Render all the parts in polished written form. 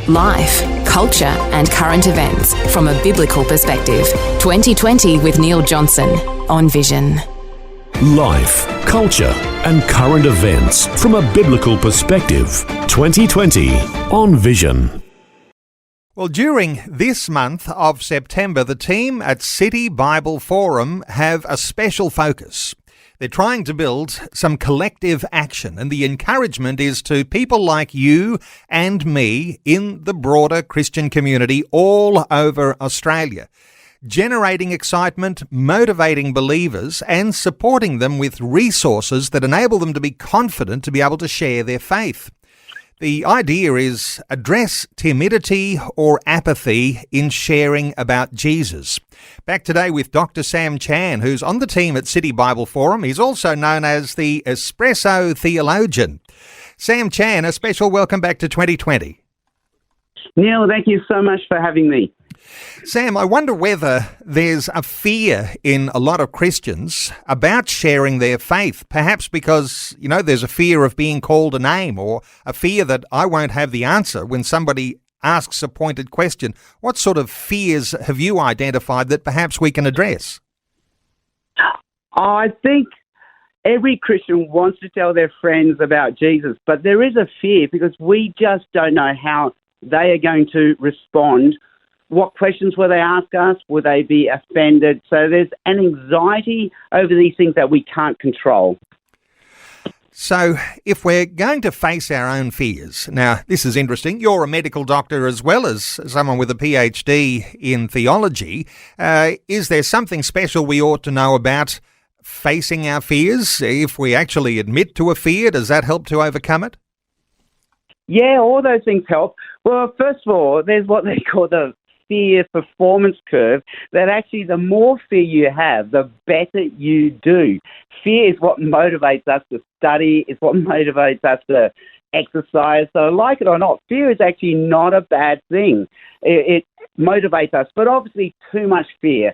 Life, culture and current events from a biblical perspective. 2020 with Neil Johnson on Vision. Life, culture and current events from a biblical perspective. 2020 on Vision. Well, during this month of September, the team at City Bible Forum have a special focus. They're trying to build some collective action, and the encouragement is to people like you and me in the broader Christian community all over Australia, generating excitement, motivating believers and supporting them with resources that enable them to be confident to be able to share their faith. The idea is address timidity or apathy in sharing about Jesus. Back today with Dr. Sam Chan, who's on the team at City Bible Forum. He's also known as the Espresso Theologian. Sam Chan, a special welcome back to 2020. Neil, thank you so much for having me. Sam, I wonder whether there's a fear in a lot of Christians about sharing their faith, perhaps because, there's a fear of being called a name or a fear that I won't have the answer when somebody asks a pointed question. What sort of fears have you identified that perhaps we can address? I think every Christian wants to tell their friends about Jesus, but there is a fear because we just don't know how they are going to respond. What questions will they ask us? Will they be offended? So there's an anxiety over these things that we can't control. So if we're going to face our own fears, now this is interesting, you're a medical doctor as well as someone with a PhD in theology. Is there something special we ought to know about facing our fears? If we actually admit to a fear, does that help to overcome it? Yeah, all those things help. Well, first of all, there's what they call the fear performance curve, that actually the more fear you have, the better you do. Fear is what motivates us to study, it's what motivates us to exercise. So like it or not, fear is actually not a bad thing. It motivates us, but obviously too much fear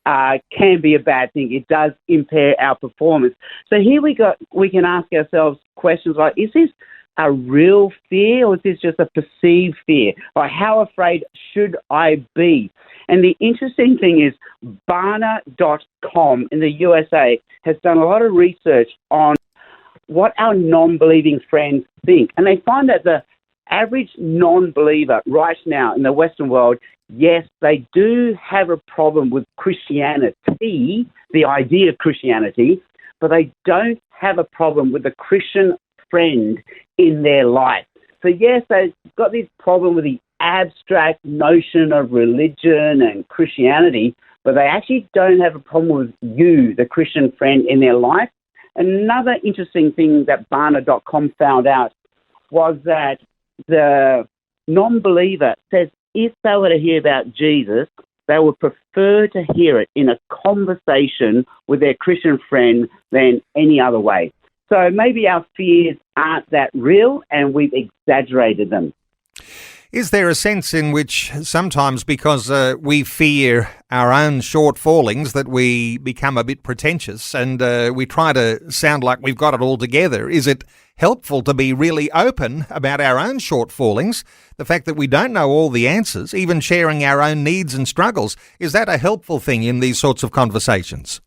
can be a bad thing. It does impair our performance. So here we can ask ourselves questions like, is this a real fear or is this just a perceived fear? Or how afraid should I be? And the interesting thing is Barna.com in the USA has done a lot of research on what our non-believing friends think. And they find that the average non-believer right now in the Western world, yes, they do have a problem with Christianity, the idea of Christianity, but they don't have a problem with the Christian friend in their life. So yes, they've got this problem with the abstract notion of religion and Christianity, but they actually don't have a problem with you, the Christian friend in their life. Another interesting thing that Barna.com found out was that the non-believer says if they were to hear about Jesus, they would prefer to hear it in a conversation with their Christian friend than any other way. So maybe our fears aren't that real and we've exaggerated them. Is there a sense in which sometimes because we fear our own shortfallings that we become a bit pretentious and we try to sound like we've got it all together? Is it helpful to be really open about our own shortfallings, the fact that we don't know all the answers, even sharing our own needs and struggles? Is that a helpful thing in these sorts of conversations?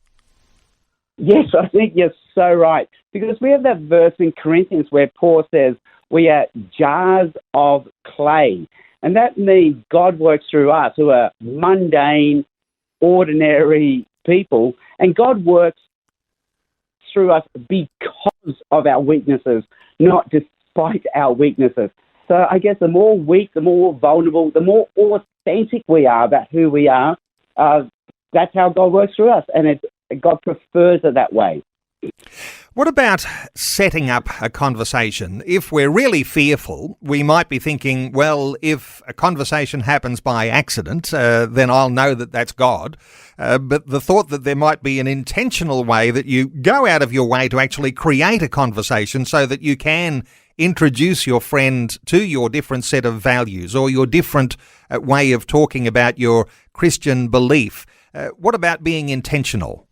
Yes, I think you're so right. Because we have that verse in Corinthians where Paul says, we are jars of clay. And that means God works through us who are mundane, ordinary people. And God works through us because of our weaknesses, not despite our weaknesses. So I guess the more weak, the more vulnerable, the more authentic we are about who we are, that's how God works through us. And God prefers it that way. What about setting up a conversation? If we're really fearful, we might be thinking, well, if a conversation happens by accident, then I'll know that that's God. But the thought that there might be an intentional way that you go out of your way to actually create a conversation so that you can introduce your friend to your different set of values or your different way of talking about your Christian belief. What about being intentional?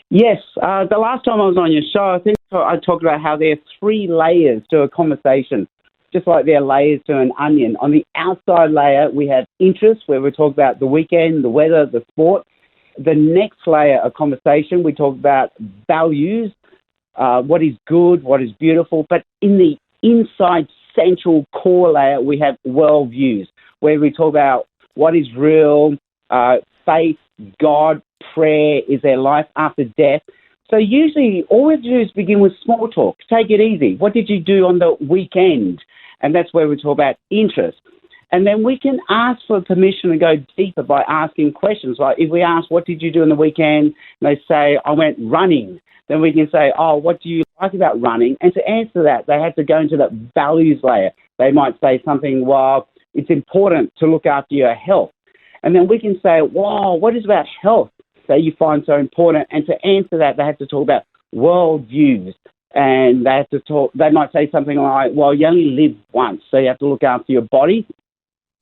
Yes, the last time I was on your show, I think I talked about how there are 3 layers to a conversation. just like there are layers to an onion. On the outside layer, we have interest, where we talk about the weekend, the weather, the sport. The next layer of conversation, we talk about values, what is good, what is beautiful. But in the inside central core layer, we have worldviews, where we talk about what is real, faith, God, prayer, is there life after death. So usually all we have to do is begin with small talk. Take it easy. What did you do on the weekend? And that's where we talk about interest. And then we can ask for permission to go deeper by asking questions. Like if we ask, what did you do on the weekend? And they say, I went running. Then we can say, oh, what do you like about running? And to answer that, they have to go into that values layer. They might say something, well, it's important to look after your health. And then we can say, wow, what is about health that you find so important? And to answer that, they have to talk about worldviews. And they might say something like, well, you only live once, so you have to look after your body.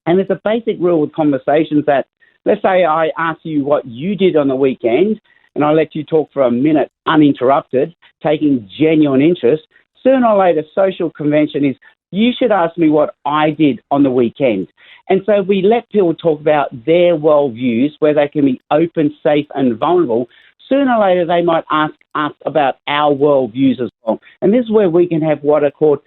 And there's a basic rule with conversations that, let's say I ask you what you did on the weekend, and I let you talk for a minute uninterrupted, taking genuine interest. Sooner or later, social convention is, you should ask me what I did on the weekend. And so we let people talk about their worldviews, where they can be open, safe, and vulnerable. Sooner or later, they might ask us about our worldviews as well. And this is where we can have what are called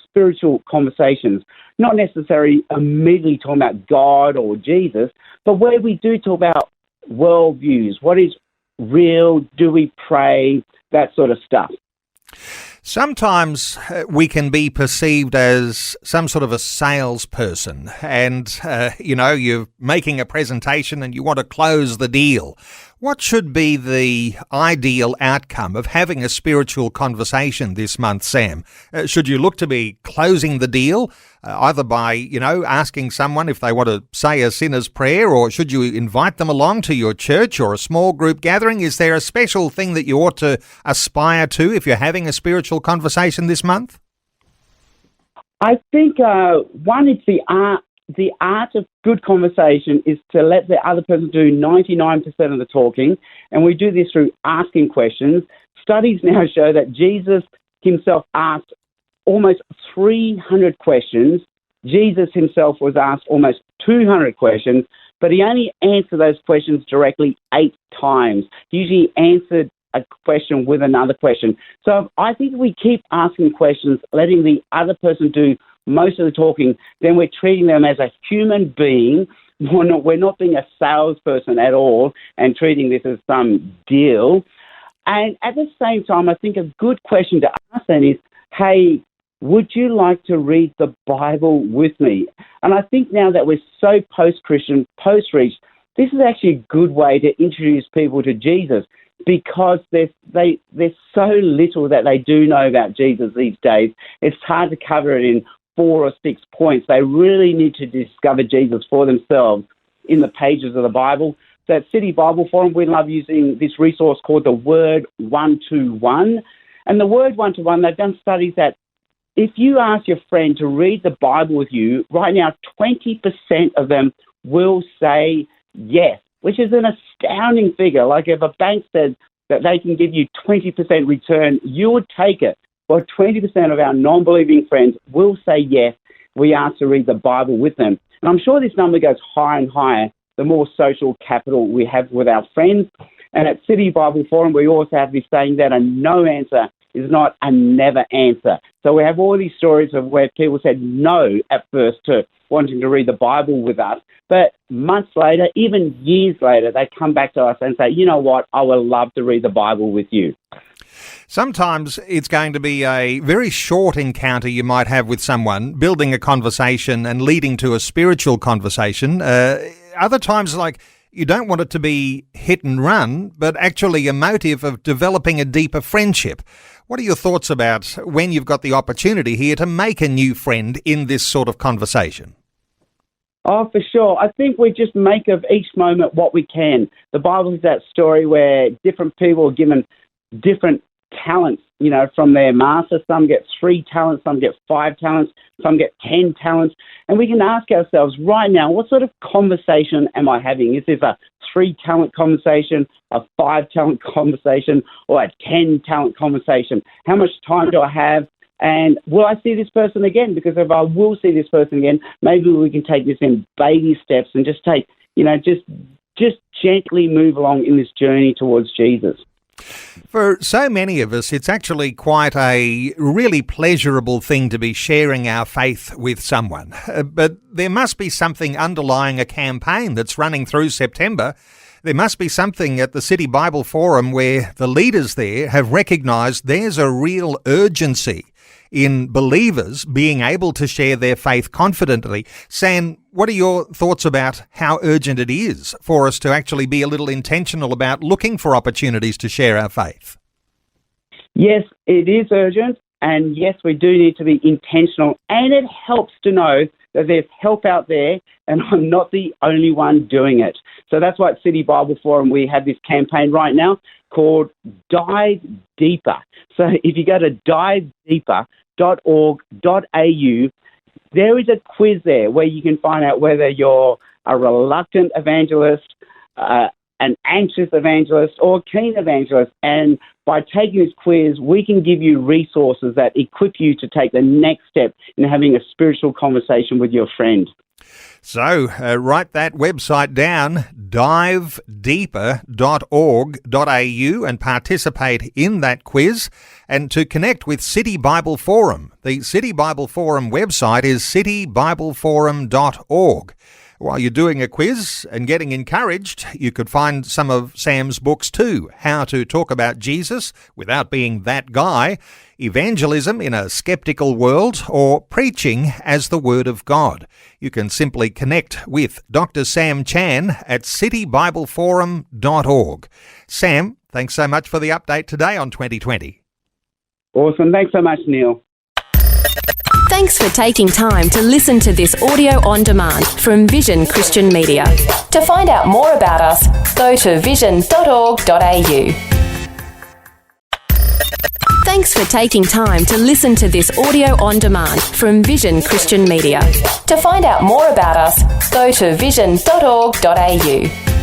spiritual conversations, not necessarily immediately talking about God or Jesus, but where we do talk about worldviews. What is real? Do we pray? That sort of stuff. Sometimes we can be perceived as some sort of a salesperson and, you're making a presentation and you want to close the deal. What should be the ideal outcome of having a spiritual conversation this month, Sam? Should you look to be closing the deal, either by, asking someone if they want to say a sinner's prayer, or should you invite them along to your church or a small group gathering? Is there a special thing that you ought to aspire to if you're having a spiritual conversation this month? I think, one, it's the art. The art of good conversation is to let the other person do 99% of the talking, and we do this through asking questions. Studies now show that Jesus himself asked almost 300 questions. Jesus himself was asked almost 200 questions, but he only answered those questions directly 8 times. He usually answered a question with another question. So I think if we keep asking questions, letting the other person do most of the talking, then we're treating them as a human being. We're not being a salesperson at all and treating this as some deal. And at the same time, I think a good question to ask then is, hey, would you like to read the Bible with me? And I think now that we're so post-Christian, post-reach, this is actually a good way to introduce people to Jesus, because there's so little that they do know about Jesus these days. It's hard to cover it in 4 or 6 points. They really need to discover Jesus for themselves in the pages of the Bible. So at City Bible Forum, we love using this resource called the Word 121. And the Word 121, they've done studies that if you ask your friend to read the Bible with you, right now 20% of them will say yes, which is an astounding figure. Like if a bank said that they can give you 20% return, you would take it. Well, 20% of our non-believing friends will say yes, we ask to read the Bible with them. And I'm sure this number goes higher and higher the more social capital we have with our friends. And at City Bible Forum, we also have this saying that a no answer is not a never answer. So we have all these stories of where people said no at first to wanting to read the Bible with us, but months later, even years later, they come back to us and say, you know what, I would love to read the Bible with you. Sometimes it's going to be a very short encounter you might have with someone, building a conversation and leading to a spiritual conversation. Other times, like, you don't want it to be hit and run, but actually a motive of developing a deeper friendship. What are your thoughts about when you've got the opportunity here to make a new friend in this sort of conversation? Oh, for sure. I think we just make of each moment what we can. The Bible is that story where different people are given different talents, from their master. Some get 3 talents, some get 5 talents, some get 10 talents. And we can ask ourselves right now, what sort of conversation am I having? Is this a 3-talent conversation, a 5-talent conversation, or a 10-talent conversation? How much time do I have? And will I see this person again? Because if I will see this person again, maybe we can take this in baby steps and just take, just gently move along in this journey towards Jesus. For so many of us, it's actually quite a really pleasurable thing to be sharing our faith with someone. But there must be something underlying a campaign that's running through September. There must be something at the City Bible Forum where the leaders there have recognised there's a real urgency in believers being able to share their faith confidently. Sam, what are your thoughts about how urgent it is for us to actually be a little intentional about looking for opportunities to share our faith? Yes, it is urgent, and yes, we do need to be intentional, and it helps to know that there's help out there, and I'm not the only one doing it. So that's why at City Bible Forum we have this campaign right now called Dive Deeper. So if you go to divedeeper.org.au, there is a quiz there where you can find out whether you're a reluctant evangelist, an anxious evangelist, or a keen evangelist. And by taking this quiz, we can give you resources that equip you to take the next step in having a spiritual conversation with your friend. So write that website down, divedeeper.org.au, and participate in that quiz. And to connect with City Bible Forum, the City Bible Forum website is citybibleforum.org. While you're doing a quiz and getting encouraged, you could find some of Sam's books too. How to Talk About Jesus Without Being That Guy, Evangelism in a Skeptical World, or Preaching as the Word of God. You can simply connect with Dr. Sam Chan at citybibleforum.org. Sam, thanks so much for the update today on 2020. Awesome. Thanks so much, Neil. Thanks for taking time to listen to this audio on demand from Vision Christian Media. To find out more about us, go to vision.org.au. Thanks for taking time to listen to this audio on demand from Vision Christian Media. To find out more about us, go to vision.org.au.